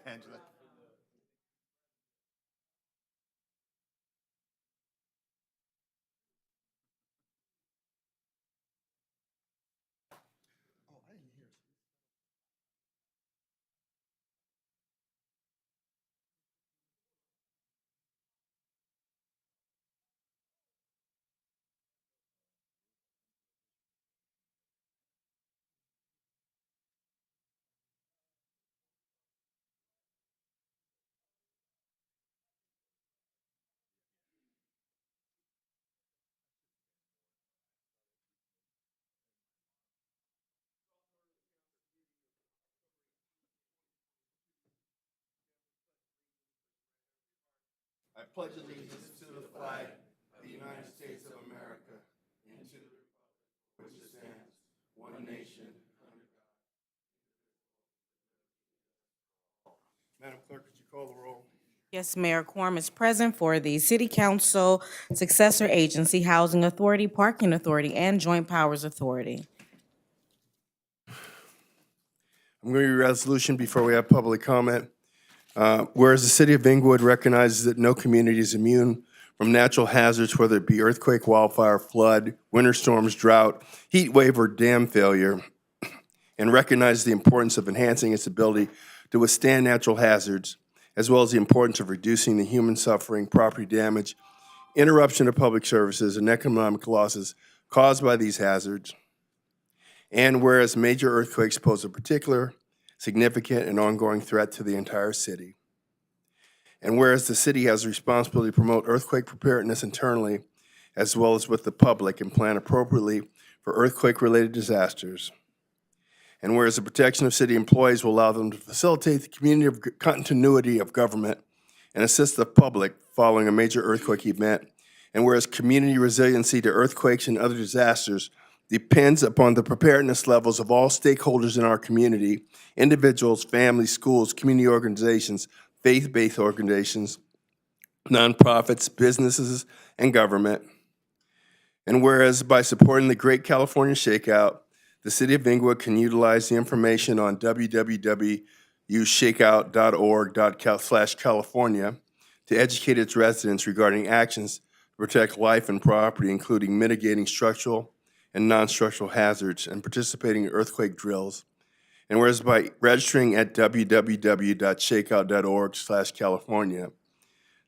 Angela. Oh, I didn't hear. I pledge allegiance to the flag of the United States of America and to the republic which it stands, one nation, under God. Madam Clerk, could you call the roll? Yes, Mayor, quorum is present for the City Council, Successor Agency, Housing Authority, Parking Authority, and Joint Powers Authority. I'm going to read a resolution before we have public comment. Whereas the city of Inglewood recognizes that no community is immune from natural hazards, whether it be earthquake, wildfire, flood, winter storms, drought, heat wave, or dam failure, and recognizes the importance of enhancing its ability to withstand natural hazards, as well as the importance of reducing the human suffering, property damage, interruption of public services, and economic losses caused by these hazards. And whereas major earthquakes pose a particular, significant, and ongoing threat to the entire city. And whereas the city has a responsibility to promote earthquake preparedness internally, as well as with the public, and plan appropriately for earthquake-related disasters. And whereas the protection of city employees will allow them to facilitate the community of continuity of government and assist the public following a major earthquake event. And whereas community resiliency to earthquakes and other disasters depends upon the preparedness levels of all stakeholders in our community, individuals, families, schools, community organizations, faith-based organizations, nonprofits, businesses, and government. And whereas by supporting the Great California Shakeout, the City of Inglewood can utilize the information on www.shakeout.org/California to educate its residents regarding actions to protect life and property, including mitigating structural and non-structural hazards and participating in earthquake drills. And whereas by registering at www.shakeout.org/California,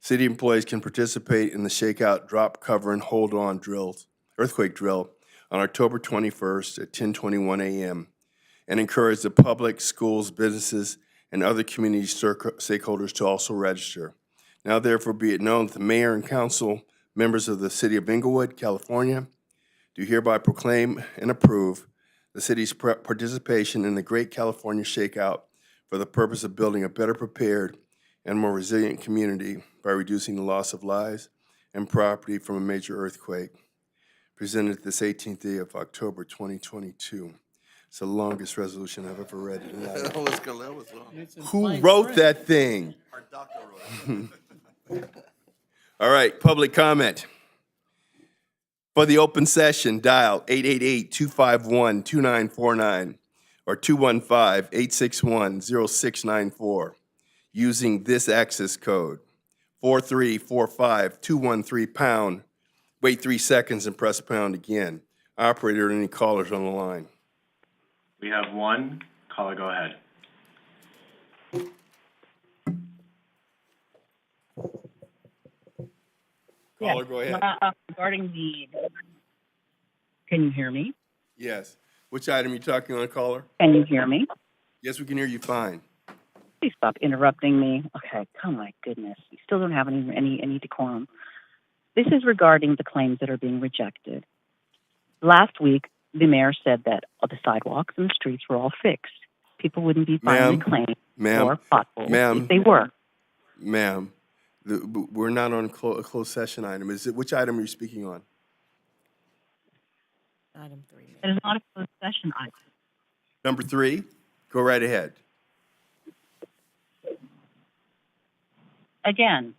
city employees can participate in the Shakeout Drop, Cover, and Hold On earthquake drill on October 21st at 10:21 a.m. and encourage the public, schools, businesses, and other community stakeholders to also register. Now therefore be it known that the mayor and council members of the City of Inglewood, California, do hereby proclaim and approve the city's participation in the Great California Shakeout for the purpose of building a better prepared and more resilient community by reducing the loss of lives and property from a major earthquake. Presented this 18th day of October 2022. It's the longest resolution I've ever read in life. That was good. That was long. Who wrote that thing? All right, public comment. For the open session, dial 888-251-2949 or 215-861-0694 using this access code, 4345-213-pound. Wait 3 seconds and press pound again. Operator, any callers on the line? We have one. Caller, go ahead. Caller, go ahead. Regarding the, can you hear me? Yes. Which item are you talking on, caller? Can you hear me? Yes, we can hear you fine. Please stop interrupting me. Okay, oh my goodness. You still don't have any decorum. This is regarding the claims that are being rejected. Last week, the mayor said that the sidewalks and the streets were all fixed. People wouldn't be filing claims or potholes if they were. Ma'am, we're not on a closed session item. Which item are you speaking on? Item 3. It is not a closed session item. Number 3, go right ahead. Again,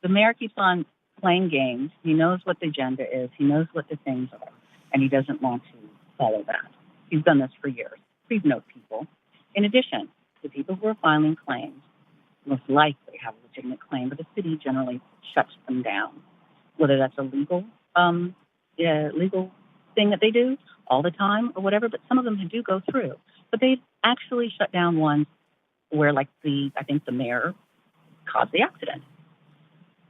the mayor keeps on playing games. He knows what the agenda is. He knows what the things are, and he doesn't want to follow that. He's done this for years. Please note, people. In addition, the people who are filing claims most likely have a legitimate claim, but the city generally shuts them down, whether that's a legal thing that they do all the time or whatever, but some of them do go through. But they actually shut down ones where, like, I think the mayor caused the accident.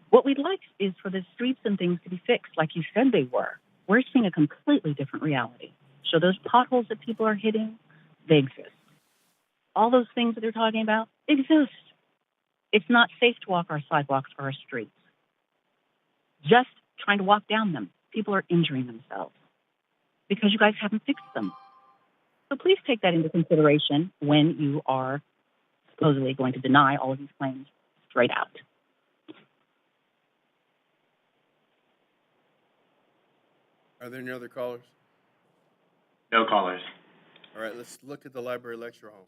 What we'd like is for the streets and things to be fixed like you said they were. We're seeing a completely different reality. So those potholes that people are hitting, they exist. All those things that they're talking about exist. It's not safe to walk our sidewalks or our streets. Just trying to walk down them, people are injuring themselves because you guys haven't fixed them. So please take that into consideration when you are supposedly going to deny all of these claims straight out. Are there any other callers? No callers. All right, let's look at the library lecture hall.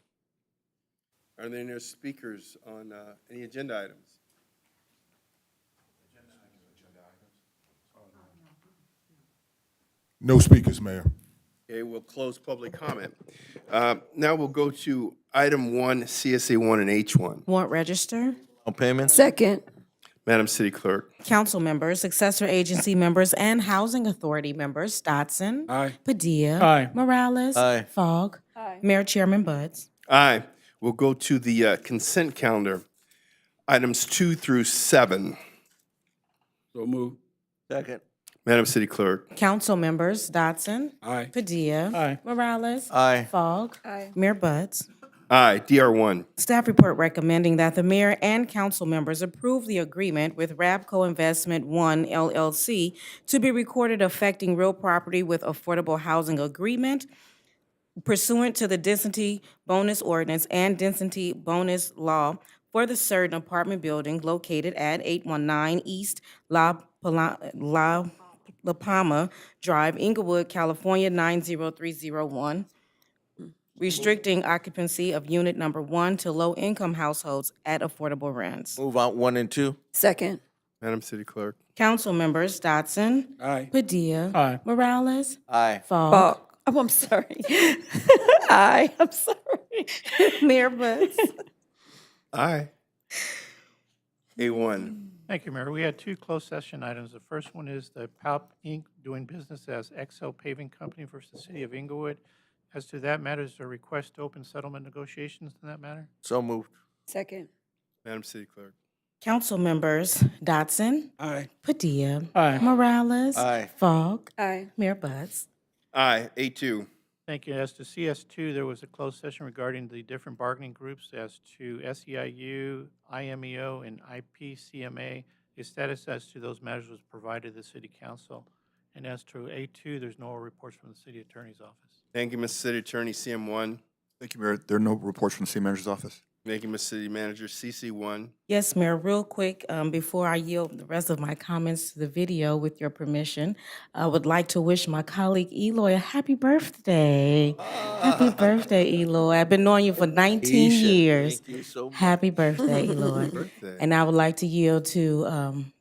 Are there any other speakers on any agenda items? No speakers, Mayor. Okay, we'll close public comment. Now we'll go to item 1, CSA 1 and H1. Warrant register. No payments? Second. Madam City Clerk. Council members, successor agency members, and housing authority members, Dotson. Aye. Padilla. Aye. Morales. Aye. Fogg. Aye. Mayor Chairman Buds. Aye. We'll go to the consent calendar, items 2 through 7. So move. Second. Madam City Clerk. Council members, Dotson. Aye. Padilla. Aye. Morales. Aye. Fogg. Aye. Mayor Buds. Aye. DR1. Staff report recommending that the mayor and council members approve the agreement with Rabco Investment One LLC to be recorded affecting real property with affordable housing agreement pursuant to the density bonus ordinance and density bonus law for the certain apartment building located at 819 East La Palma Drive, Inglewood, California, 90301. Restricting occupancy of unit number 1 to low-income households at affordable rents. Move out 1 and 2. Second. Madam City Clerk. Council members, Dotson. Aye. Padilla. Aye. Morales. Aye. Fogg. Oh, I'm sorry. Aye, I'm sorry. Mayor Buds. Aye. A1. Thank you, Mayor. We had 2 closed session items. The first one is the PALP Inc. doing business as XL Paving Company versus the City of Inglewood. As to that matter, is there a request to open settlement negotiations in that matter? So moved. Second. Madam City Clerk. Council members, Dotson. Aye. Padilla. Aye. Morales. Aye. Fogg. Aye. Mayor Buds. Aye. A2. Thank you. As to CS2, there was a closed session regarding the different bargaining groups as to SEIU, IMEO, and IPCMA. A status as to those matters was provided to the City Council. And as to A2, there's no reports from the City Attorney's Office. Thank you, Mr. City Attorney. CM1. Thank you, Mayor. There are no reports from the city manager's office. Thank you, Ms. City Manager. CC1. Yes, Mayor, real quick, before I yield the rest of my comments to the video, with your permission, I would like to wish my colleague Eloy a happy birthday. Happy birthday, Eloy. I've been knowing you for 19 Keisha, years. thank you so much. Happy birthday, Eloy. Birthday. And I would like to yield to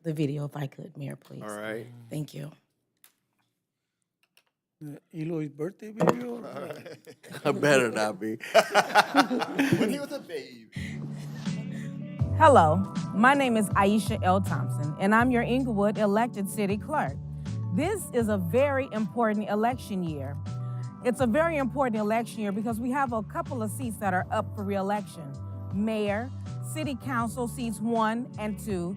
the video if I could, Mayor, please. All right. Thank you. Eloy's birthday video? I better not be. When he was a baby. Hello, my name is Aisha L. Thompson, and I'm your Inglewood elected city clerk. This is a very important election year. It's a very important election year because we have a couple of seats that are up for re-election. Mayor, City Council seats 1 and 2,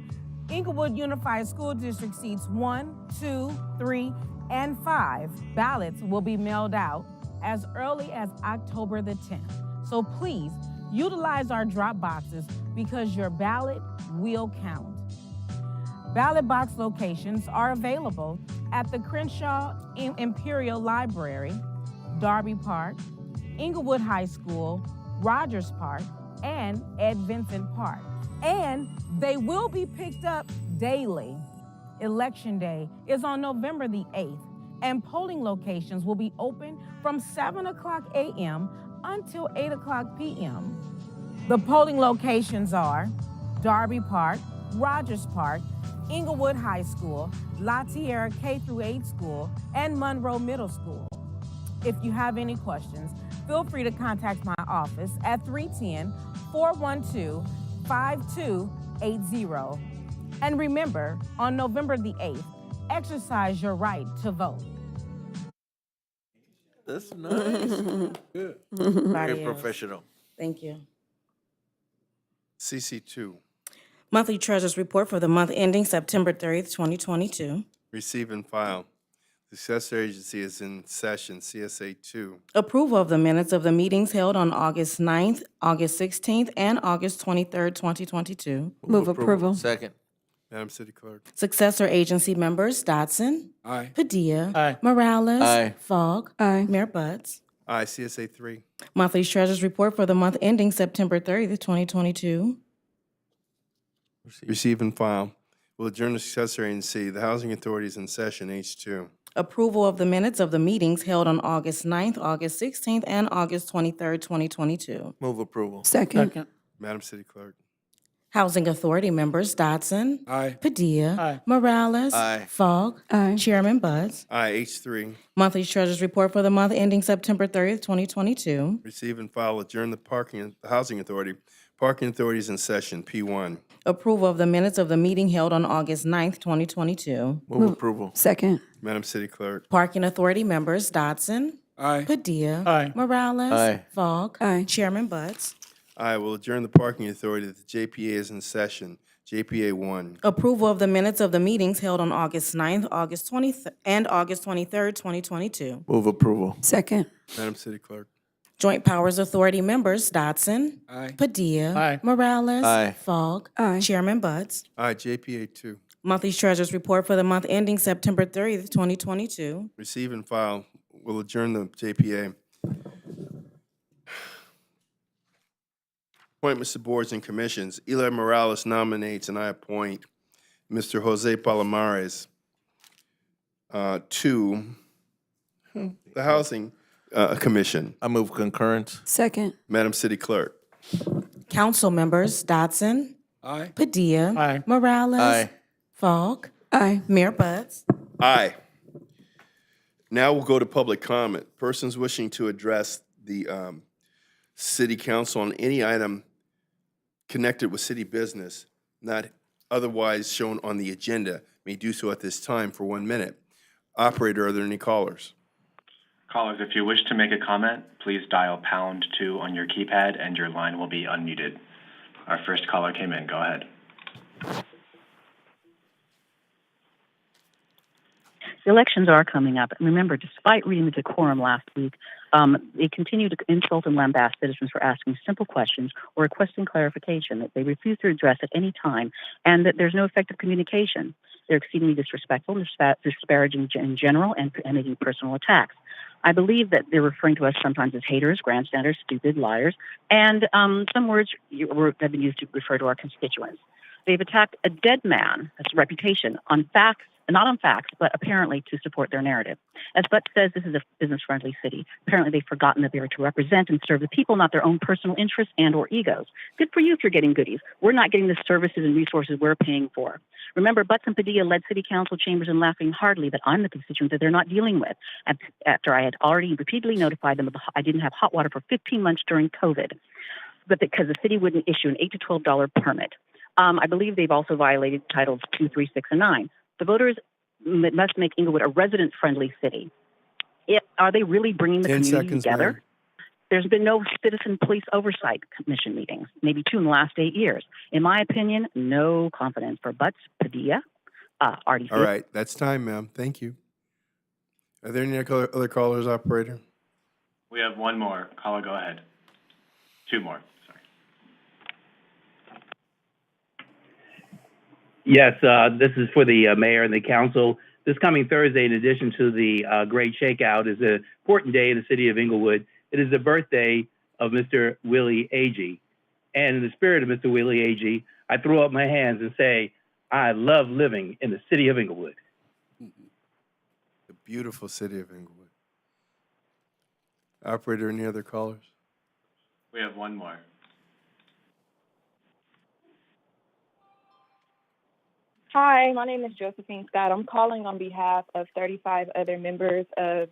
Inglewood Unified School District seats 1, 2, 3, and 5. Ballots will be mailed out as early as October the 10th. So please, utilize our drop boxes because your ballot will count. Ballot box locations are available at the Crenshaw Imperial Library, Darby Park, Inglewood High School, Rogers Park, and Ed Vincent Park. And they will be picked up daily. Election Day is on November the 8th, and polling locations will be open from 7 o'clock a.m. until 8 o'clock p.m. The polling locations are Darby Park, Rogers Park, Inglewood High School, La Tierra K-8 School, and Monroe Middle School. If you have any questions, feel free to contact my office at 310-412-5280. And remember, on November the 8th, exercise your right to vote. That's nice. Good. Very professional. Thank you. CC2. Monthly Treasurers Report for the month ending September 30th, 2022. Receive and file. The successor agency is in session, CSA 2. Approval of the minutes of the meetings held on August 9th, August 16th, and August 23rd, 2022. Move approval. Second. Madam City Clerk. Successor agency members Dodson, Aye. Padilla, Aye. Morales, Aye. Fogg, Aye. Mayor Butts. Aye, CSA 3. Monthly Treasurers Report for the month ending September 30th, 2022. Receive and file. Will adjourn the successor agency. The Housing Authority is in session, H2. Approval of the minutes of the meetings held on August 9th, August 16th, and August 23rd, 2022. Move approval. Second. Madam City Clerk. Housing Authority members Dodson, Aye. Padilla, Aye. Morales, Aye. Fogg, Aye. Chairman Butts. Aye, H3. Monthly Treasurers Report for the month ending September 30th, 2022. Receive and file. Adjourn the Housing Authority. Parking Authority is in session, P1. Approval of the minutes of the meeting held on August 9th, 2022. Move approval. Second. Madam City Clerk. Parking Authority members Dodson, Aye. Padilla, Aye. Morales, Aye. Fogg, Aye. Chairman Butts. I will adjourn the Parking Authority. The JPA is in session, JPA 1. Approval of the minutes of the meetings held on August 9th, August 20th, and August 23rd, 2022. Move approval. Second. Madam City Clerk. Joint Powers Authority members Dodson, Aye. Padilla, Aye. Morales, Aye. Fogg, Aye. Chairman Butts. Aye, JPA 2. Monthly Treasurers Report for the month ending September 30th, 2022. Receive and file. Will adjourn the JPA. Appointments to boards and commissions. Eli Morales nominates and I appoint Mr. Jose Palomares to the Housing Commission. I move concurrence. Second. Madam City Clerk. Council members Dodson, Aye. Padilla, Aye. Morales, Aye. Fogg, Aye. Mayor Butts. Aye. Now we'll go to public comment. Persons wishing to address the city council on any item connected with city business, not otherwise shown on the agenda, may do so at this time for 1 minute. Operator, are there any callers? Callers, if you wish to make a comment, please dial #2 on your keypad and your line will be unmuted. Our first caller came in. Go ahead. The elections are coming up. And remember, despite reading the decorum last week, they continue to insult and lambast citizens for asking simple questions or requesting clarification that they refuse to address at any time, and that there's no effective communication. They're exceedingly disrespectful, disparaging in general, and making personal attacks. I believe that they're referring to us sometimes as haters, grandstanders, stupid, liars, and some words have been used to refer to our constituents. They've attacked a dead man, that's reputation, on facts, not on facts, but apparently to support their narrative. As Butts says, this is a business-friendly city. Apparently they've forgotten that they are to represent and serve the people, not their own personal interests and or egos. Good for you if you're getting goodies. We're not getting the services and resources we're paying for. Remember, Butts and Padilla led city council chambers in laughing hardly that I'm the constituent that they're not dealing with, after I had already repeatedly notified them I didn't have hot water for 15 months during COVID, but because the city wouldn't issue an $8 to $12 permit. I believe they've also violated Titles 2, 3, 6, and 9. The voters must make Inglewood a resident-friendly city. Are they really bringing the 10 community seconds, together? ma'am. There's been no Citizen Police Oversight Commission meetings, maybe 2 in the last 8 years. In my opinion, no confidence for Butts, Padilla, RDC. All right, that's time, ma'am. Thank you. Are there any other callers, operator? We have one more. Caller, go ahead. 2 more, sorry. Yes, this is for the mayor and the council. This coming Thursday, in addition to the Great Shakeout, is an important day in the city of Inglewood. It is the birthday of Mr. Willie Agee. And in the spirit of Mr. Willie Agee, I throw up my hands and say, I love living in the city of Inglewood. The beautiful city of Inglewood. Operator, any other callers? We have one more. Hi, my name is Josephine Scott. I'm calling on behalf of 35 other members of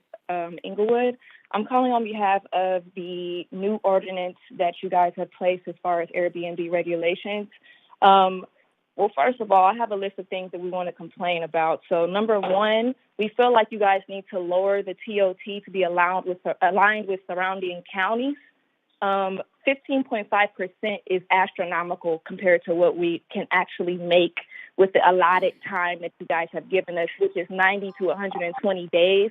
Inglewood. I'm calling on behalf of the new ordinance that you guys have placed as far as Airbnb regulations. Well, first of all, I have a list of things that we want to complain about. So number one, we feel like you guys need to lower the TOT to be aligned with surrounding counties. 15.5% is astronomical compared to what we can actually make with the allotted time that you guys have given us, which is 90 to 120 days.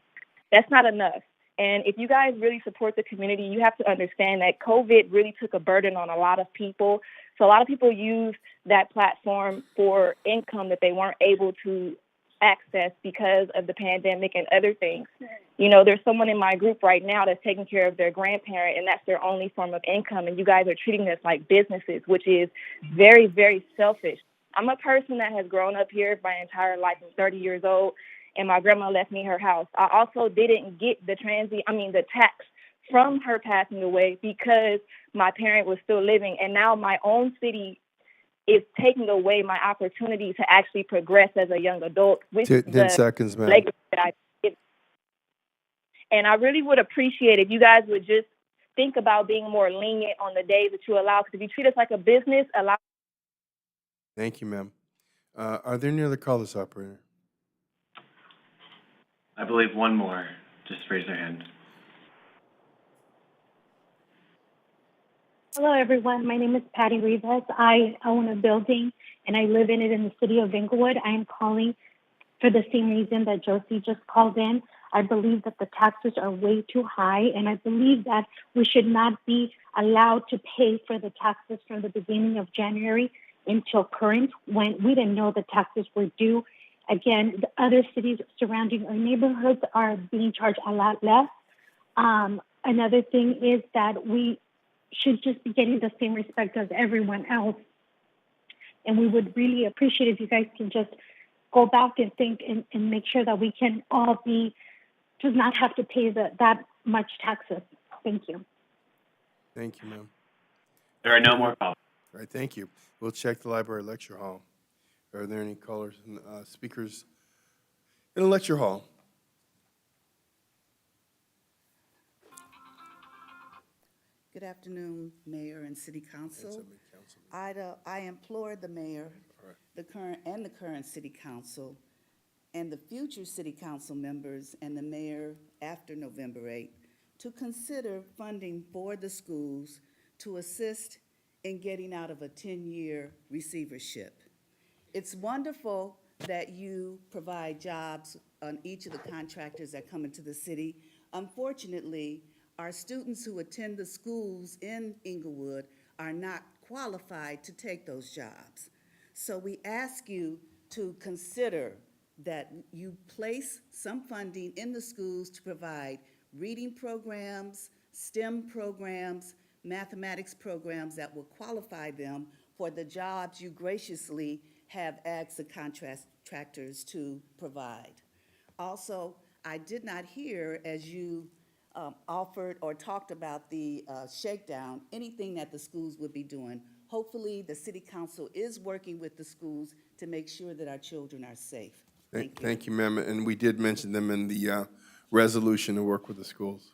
That's not enough. And if you guys really support the community, you have to understand that COVID really took a burden on a lot of people. So a lot of people use that platform for income that they weren't able to access because of the pandemic and other things. You know, there's someone in my group right now that's taking care of their grandparent, and that's their only form of income. And you guys are treating this like businesses, which is very, very selfish. I'm a person that has grown up here my entire life. I'm 30 years old, and my grandma left me her house. I also didn't get the tax from her passing away because my parent was still living. And now my own city is taking away my opportunity to actually progress as a young adult with 10 seconds, ma'am. legacy that I give. And I really would appreciate if you guys would just think about being more lenient on the days that you allow. Because if you treat us like a business, allow. Thank you, ma'am. Are there any other callers, operator? I believe one more. Just raise their hand. Hello, everyone. My name is Patty Rivas. I own a building, and I live in it in the city of Inglewood. I am calling for the same reason that Josie just called in. I believe that the taxes are way too high, and I believe that we should not be allowed to pay for the taxes from the beginning of January until current, when we didn't know the taxes were due. Again, the other cities surrounding our neighborhoods are being charged a lot less. Another thing is that we should just be getting the same respect as everyone else. And we would really appreciate if you guys can just go back and think and make sure that we can all does not have to pay that much taxes. Thank you. Thank you, ma'am. There are no more callers. All right, thank you. We'll check the library lecture hall. Are there any callers and speakers in the lecture hall? Good afternoon, Mayor and City Council. I implore the Mayor, the current City Council, and the future City Council members and the Mayor after November 8th to consider funding for the schools to assist in getting out of a 10-year receivership. It's wonderful that you provide jobs on each of the contractors that come into the city. Unfortunately, our students who attend the schools in Inglewood are not qualified to take those jobs. So we ask you to consider that you place some funding in the schools to provide reading programs, STEM programs, mathematics programs that will qualify them for the jobs you graciously have asked the contractors to provide. Also, I did not hear, as you offered or talked about the shakedown, anything that the schools would be doing. Hopefully, the city council is working with the schools to make sure that our children are safe. Thank you. Thank you, ma'am, and we did mention them in the resolution to work with the schools.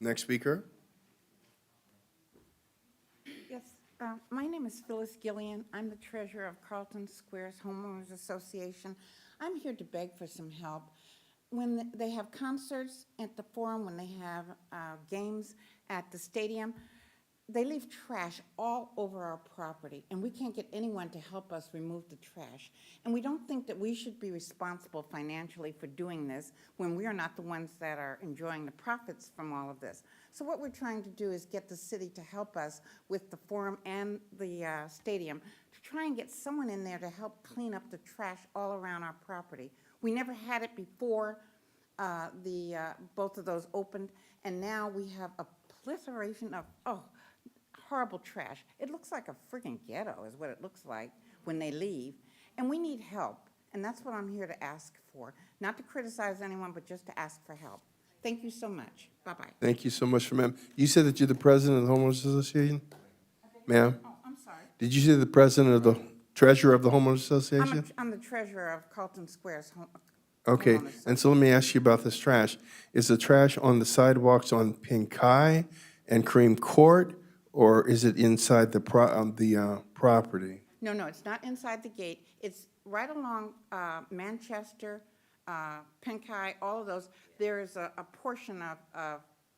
Next speaker. Yes, my name is Phyllis Gillian. I'm the treasurer of Carlton Squares Homeowners Association. I'm here to beg for some help. When they have concerts at the Forum, when they have games at the stadium, they leave trash all over our property, and we can't get anyone to help us remove the trash. And we don't think that we should be responsible financially for doing this when we are not the ones that are enjoying the profits from all of this. So what we're trying to do is get the city to help us with the Forum and the stadium to try and get someone in there to help clean up the trash all around our property. We never had it before both of those opened, and now we have a proliferation of, horrible trash. It looks like a friggin' ghetto is what it looks like when they leave. And we need help. And that's what I'm here to ask for. Not to criticize anyone, but just to ask for help. Thank you so much. Bye-bye. Thank you so much, ma'am. You said that you're the president of the homeowners association? Ma'am? Oh, I'm sorry. Did you say the president of the treasurer of the homeowners association? I'm the treasurer of Carlton Squares Okay, Homeowners and so let me ask you about this trash. Is the trash on the sidewalks on Pinkai and Cream Court, or is it inside the property? No, it's not inside the gate. It's right along Manchester, Pinkai, all of those. There's a portion of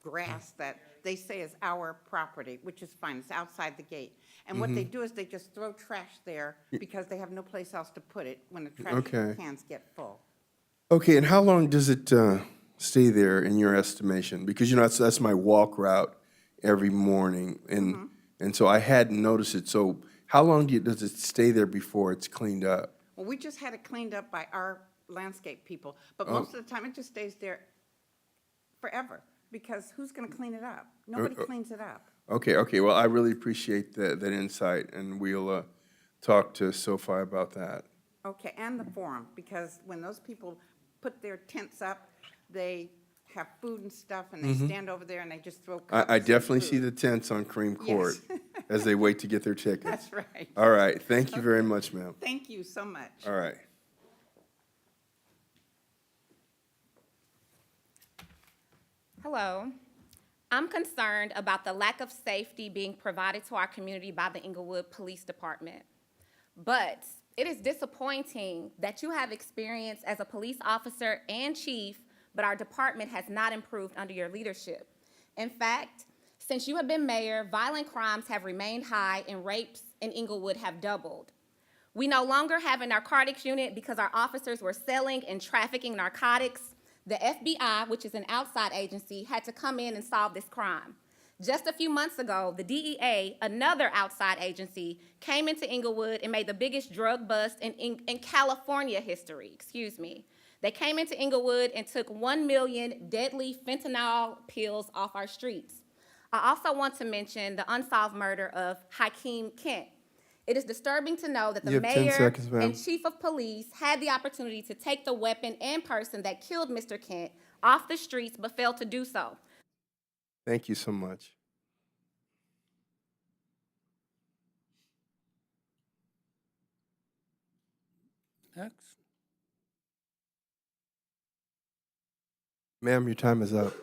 grass that they say is our property, which is fine. It's outside the gate. And what they do is they just throw trash there because they have no place else to put it when the trash cans get full. Okay, and how long does it stay there in your estimation? Because, that's my walk route every morning, and so I hadn't noticed it. So how long does it stay there before it's cleaned up? Well, we just had it cleaned up by our landscape people, but most of the time it just stays there forever because who's going to clean it up? Nobody cleans it up. Okay, well, I really appreciate that insight, and we'll talk to SoFi about that. Okay, and the Forum, because when those people put their tents up, they have food and stuff, and they stand over there and they just throw cups I of definitely food. see the tents on Cream Court Yes. as they wait to get their tickets. That's right. All right, thank you very much, ma'am. Thank you so much. All right. Hello. I'm concerned about the lack of safety being provided to our community by the Inglewood Police Department. But it is disappointing that you have experience as a police officer and chief, but our department has not improved under your leadership. In fact, since you have been mayor, violent crimes have remained high and rapes in Inglewood have doubled. We no longer have a narcotics unit because our officers were selling and trafficking narcotics. The FBI, which is an outside agency, had to come in and solve this crime. Just a few months ago, the DEA, another outside agency, came into Inglewood and made the biggest drug bust in California history, They came into Inglewood and took 1 million deadly fentanyl pills off our streets. I also want to mention the unsolved murder of Hakeem Kent. It is disturbing to know that the mayor and chief of police had the opportunity to take the weapon and person that killed Mr. Kent off the streets but failed to do so. Thank you so much. Next. Ma'am, your time is up.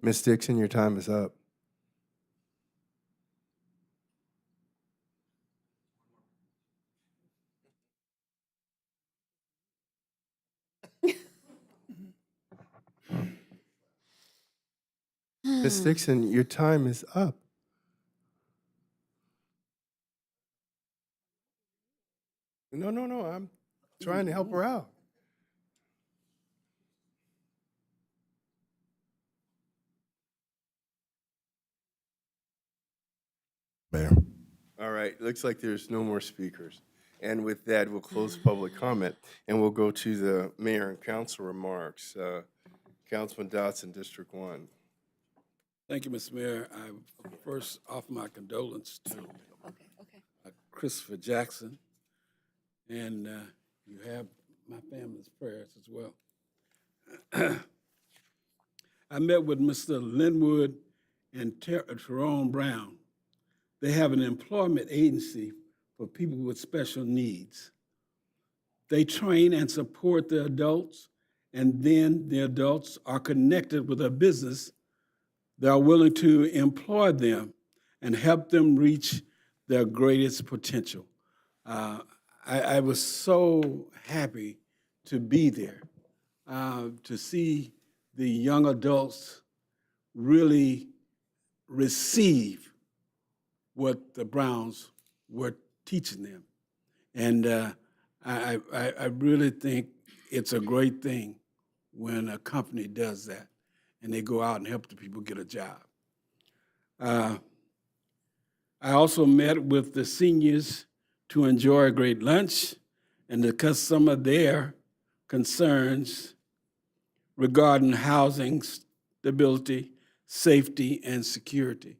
Ms. Dixon, your time is up. Ms. Dixon, your time is up. No, I'm trying to help her out. Mayor. All right, looks like there's no more speakers. And with that, we'll close public comment, and we'll go to the mayor and council remarks. Councilman Dotson, District 1. Thank you, Mr. Mayor. I first offer my condolence to Christopher Jackson, and you have my family's prayers as well. I met with Mr. Linwood and Tyrone Brown. They have an employment agency for people with special needs. They train and support the adults, and then the adults are connected with a business that are willing to employ them and help them reach their greatest potential. I was so happy to be there, to see the young adults really receive what the Browns were teaching them. And I really think it's a great thing when a company does that and they go out and help the people get a job. I also met with the seniors to enjoy a great lunch and discuss some of their concerns regarding housing, stability, safety, and security.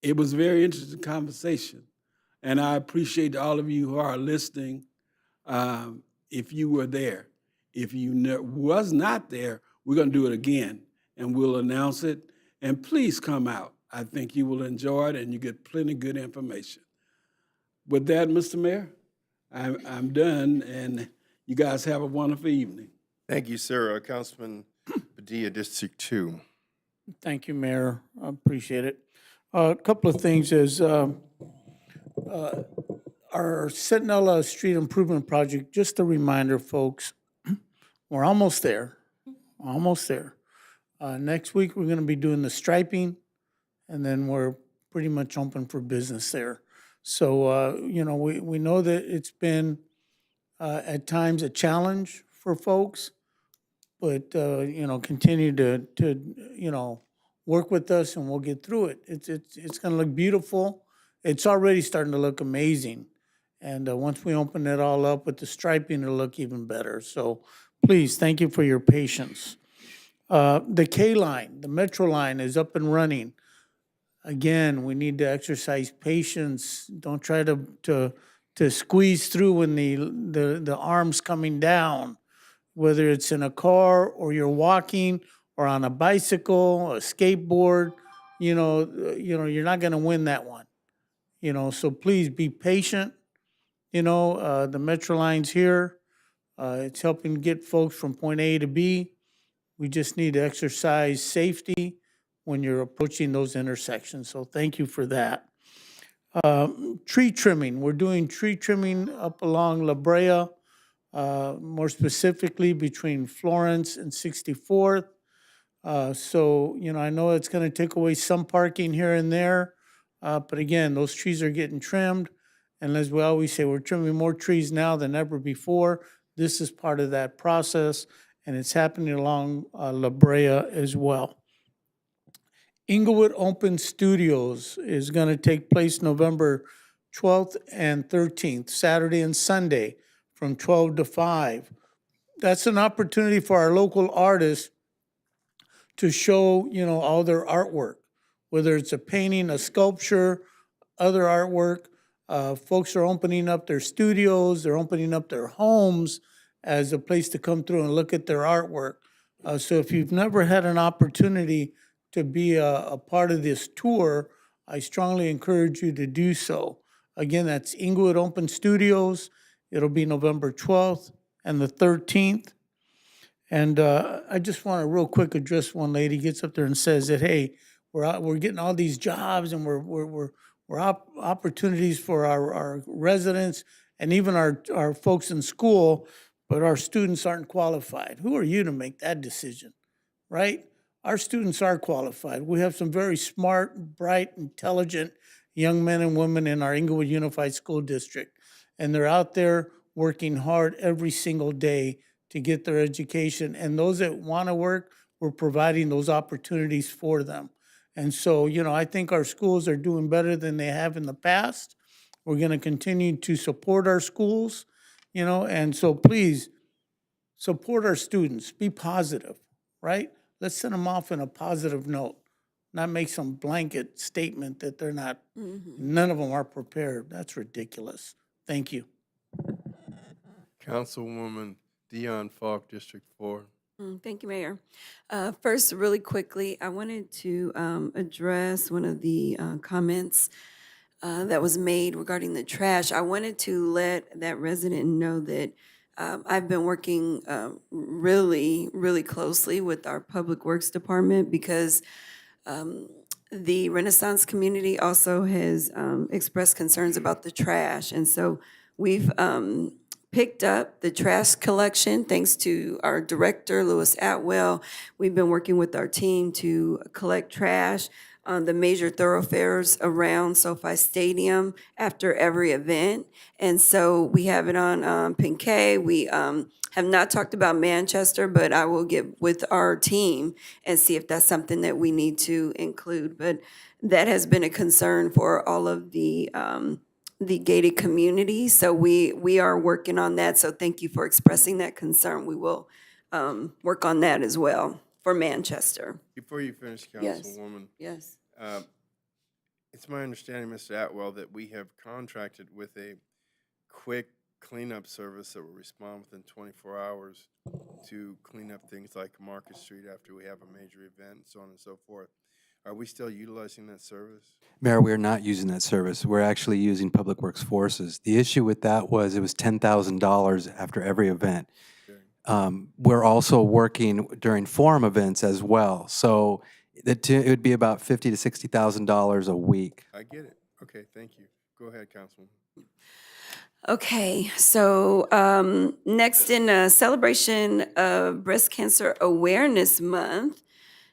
It was a very interesting conversation, and I appreciate all of you who are listening if you were there. If you was not there, we're going to do it again, and we'll announce it. And please come out. I think you will enjoy it, and you get plenty of good information. With that, Mr. Mayor, I'm done, and you guys have a wonderful evening. Thank you, sir. Councilman Padilla, District 2. Thank you, Mayor. I appreciate it. A couple of things is our Centinela Street Improvement Project, just a reminder, folks, we're almost there, almost there. Next week, we're going to be doing the striping, and then we're pretty much open for business there. So, we know that it's been at times a challenge for folks, but, continue to work with us and we'll get through it. It's going to look beautiful. It's already starting to look amazing. And once we open it all up with the striping, it'll look even better. So please, thank you for your patience. The K line, the Metro line is up and running. Again, we need to exercise patience. Don't try to squeeze through when the arm's coming down, whether it's in a car or you're walking or on a bicycle, a skateboard, you're not going to win that one. So please be patient. The Metro line's here. It's helping get folks from point A to B. We just need to exercise safety when you're approaching those intersections. So thank you for that. Tree trimming. We're doing tree trimming up along La Brea, more specifically between Florence and 64th. So, I know it's going to take away some parking here and there, but again, those trees are getting trimmed. And as we always say, we're trimming more trees now than ever before. This is part of that process, and it's happening along La Brea as well. Inglewood Open Studios is going to take place November 12th and 13th, Saturday and Sunday, from 12 to 5. That's an opportunity for our local artists to show, all their artwork, whether it's a painting, a sculpture, other artwork. Folks are opening up their studios, they're opening up their homes as a place to come through and look at their artwork. So if you've never had an opportunity to be a part of this tour, I strongly encourage you to do so. Again, that's Inglewood Open Studios. It'll be November 12th and the 13th. And I just want to real quick address one lady gets up there and says that, hey, we're getting all these jobs and we're opportunities for our residents and even our folks in school, but our students aren't qualified. Who are you to make that decision, right? Our students are qualified. We have some very smart, bright, intelligent young men and women in our Inglewood Unified School District, and they're out there working hard every single day to get their education. And those that want to work, we're providing those opportunities for them. And so, you know, I think our schools are doing better than they have in the past. We're going to continue to support our schools, you know, and so please support our students, be positive, right? Let's send them off in a positive note, not make some blanket statement that they're not, none of them are prepared. That's ridiculous. Thank you. Councilwoman Dion Falk, District 4. Thank you, Mayor. First, really quickly, I wanted to address one of the comments that was made regarding the trash. I wanted to let that resident know that I've been working really, really closely with our Public Works Department because the Renaissance community also has expressed concerns about the trash. And so we've picked up the trash collection thanks to our director, Louis Atwell. We've been working with our team to collect trash on the major thoroughfares around SoFi Stadium after every event. And so we have it on Pinquet. We have not talked about Manchester, but I will get with our team and see if that's something that we need to include. But that has been a concern for all of the gated community. So we are working on that. So thank you for expressing that concern. We will work on that as well for Manchester. Before you finish, Yes. Councilwoman, Yes. it's my understanding, Mr. Atwell, that we have contracted with a quick cleanup service that will respond within 24 hours to clean up things like Market Street after we have a major event, and so on and so forth. Are we still utilizing that service? Mayor, we're not using that service. We're actually using Public Works Forces. The issue with that was it was $10,000 after every event. We're also working during forum events as well. So it would be about $50,000 to $60,000 a week. I get it. Okay, thank you. Go ahead, Councilwoman. Okay, so next in celebration of Breast Cancer Awareness Month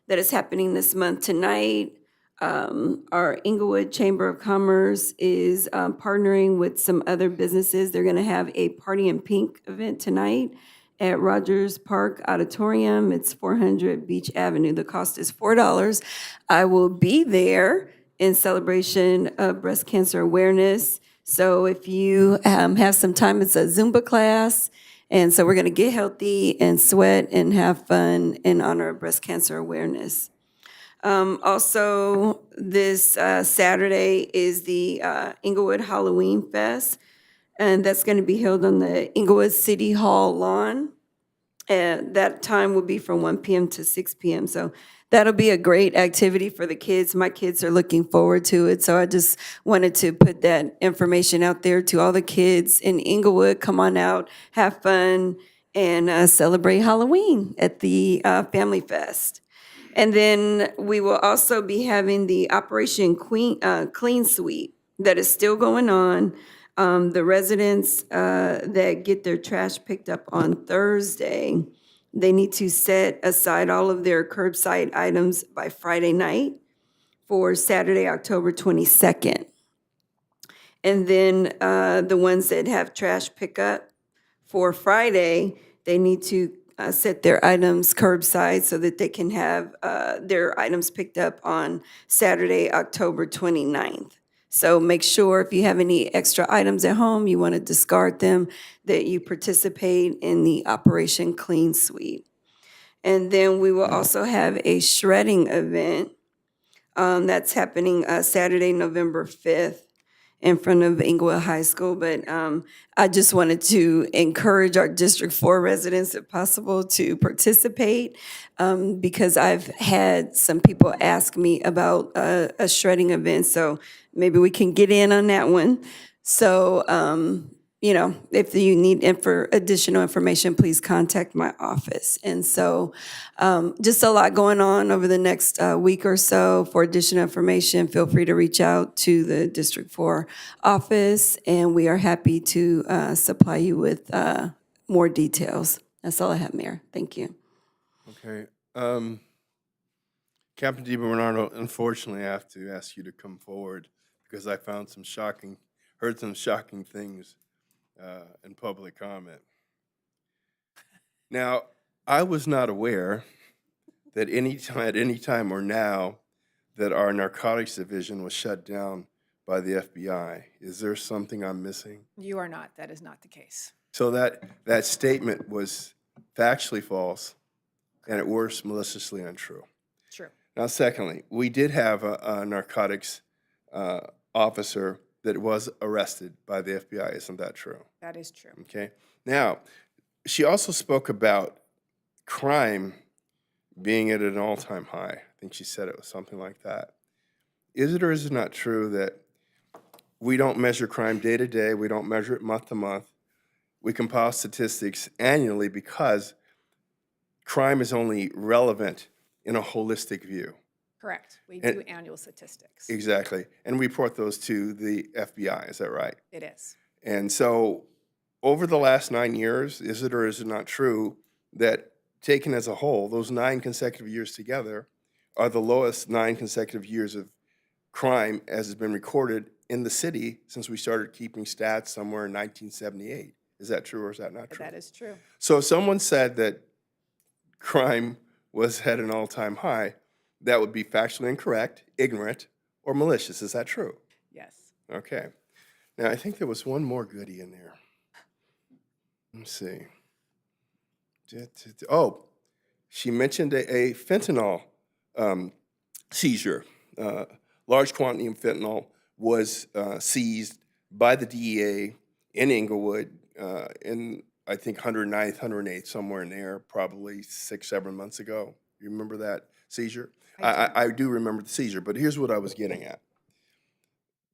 that is happening this month tonight, our Inglewood Chamber of Commerce is partnering with some other businesses. They're going to have a Party in Pink event tonight at Rogers Park Auditorium. It's 400 Beach Avenue. The cost is $4. I will be there in celebration of breast cancer awareness. So if you have some time, it's a Zumba class. And so we're going to get healthy and sweat and have fun in honor of breast cancer awareness. Also, this Saturday is the Inglewood Halloween Fest, and that's going to be held on the Inglewood City Hall lawn. And that time will be from 1 p.m. to 6 p.m. So that'll be a great activity for the kids. My kids are looking forward to it. So I just wanted to put that information out there to all the kids in Inglewood. Come on out, have fun, and celebrate Halloween at the Family Fest. And then we will also be having the Operation Clean Sweep that is still going on. The residents that get their trash picked up on Thursday, they need to set aside all of their curbside items by Friday night for Saturday, October 22nd. And then the ones that have trash pickup for Friday, they need to set their items curbside so that they can have their items picked up on Saturday, October 29th. So make sure if you have any extra items at home, you want to discard them, that you participate in the Operation Clean Sweep. And then we will also have a shredding event that's happening Saturday, November 5th in front of Inglewood High School. But I just wanted to encourage our District 4 residents, if possible, to participate because I've had some people ask me about a shredding event. So maybe we can get in on that one. So, if you need additional information, please contact my office. And so just a lot going on over the next week or so. For additional information, feel free to reach out to the District 4 office, and we are happy to supply you with more details. That's all I have, Mayor. Thank you. Okay. Captain DiBernardo, unfortunately, I have to ask you to come forward because I heard some shocking things in public comment. Now, I was not aware that at any time or now that our narcotics division was shut down by the FBI. Is there something I'm missing? You are not. That is not the case. So that statement was factually false, and at worst, maliciously untrue. True. Now, secondly, we did have a narcotics officer that was arrested by the FBI. Isn't that true? That is true. Okay. Now, she also spoke about crime being at an all-time high. I think she said it was something like that. Is it or is it not true that we don't measure crime day to day, we don't measure it month to month, we compile statistics annually because crime is only relevant in a holistic view? Correct. We And- do annual statistics. Exactly. And we report those to the FBI, is that right? It is. And so over the last 9 years, is it or is it not true that taken as a whole, those 9 consecutive years together are the lowest 9 consecutive years of crime as has been recorded in the city since we started keeping stats somewhere in 1978? Is that true or is that not true? That is true. So if someone said that crime was at an all-time high, that would be factually incorrect, ignorant, or malicious. Is that true? Yes. Okay. Now, I think there was one more goodie in there. Let's see. Oh, she mentioned a fentanyl seizure. Large quantity of fentanyl was seized by the DEA in Inglewood in, I think, 109th, 108th, somewhere in there, probably 6, 7 months ago. You remember that seizure? I do remember the seizure, but here's what I was getting at.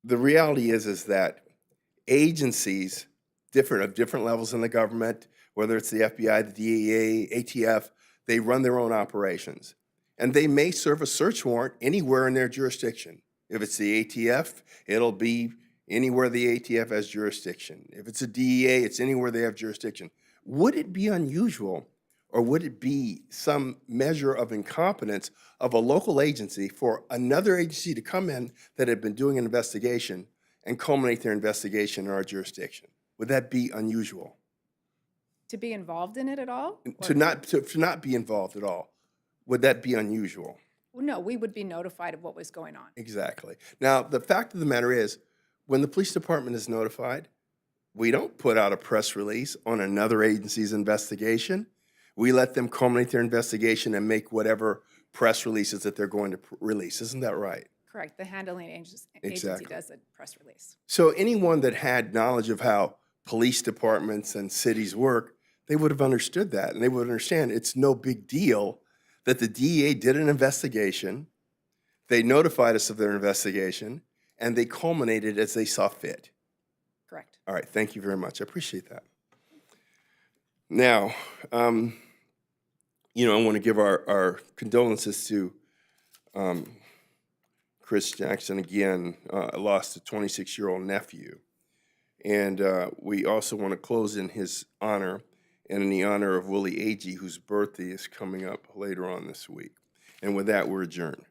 The reality is that agencies of different levels in the government, whether it's the FBI, the DEA, ATF, they run their own operations. And they may serve a search warrant anywhere in their jurisdiction. If it's the ATF, it'll be anywhere the ATF has jurisdiction. If it's a DEA, it's anywhere they have jurisdiction. Would it be unusual, or would it be some measure of incompetence of a local agency for another agency to come in that had been doing an investigation and culminate their investigation in our jurisdiction? Would that be unusual? To be involved in it at all? To not be involved at all, would that be unusual? Well, no, we would be notified of what was going on. Exactly. Now, the fact of the matter is, when the police department is notified, we don't put out a press release on another agency's investigation. We let them culminate their investigation and make whatever press releases that they're going to release. Isn't that right? Correct. The handling agency Exactly. does a press release. So anyone that had knowledge of how police departments and cities work, they would have understood that, and they would understand it's no big deal that the DEA did an investigation, they notified us of their investigation, and they culminated as they saw fit. Correct. All right, thank you very much. I appreciate that. Now, I want to give our condolences to Chris Jackson again. Lost a 26-year-old nephew. And we also want to close in his honor and in the honor of Willie Agee, whose birthday is coming up later on this week. And with that, we're adjourned.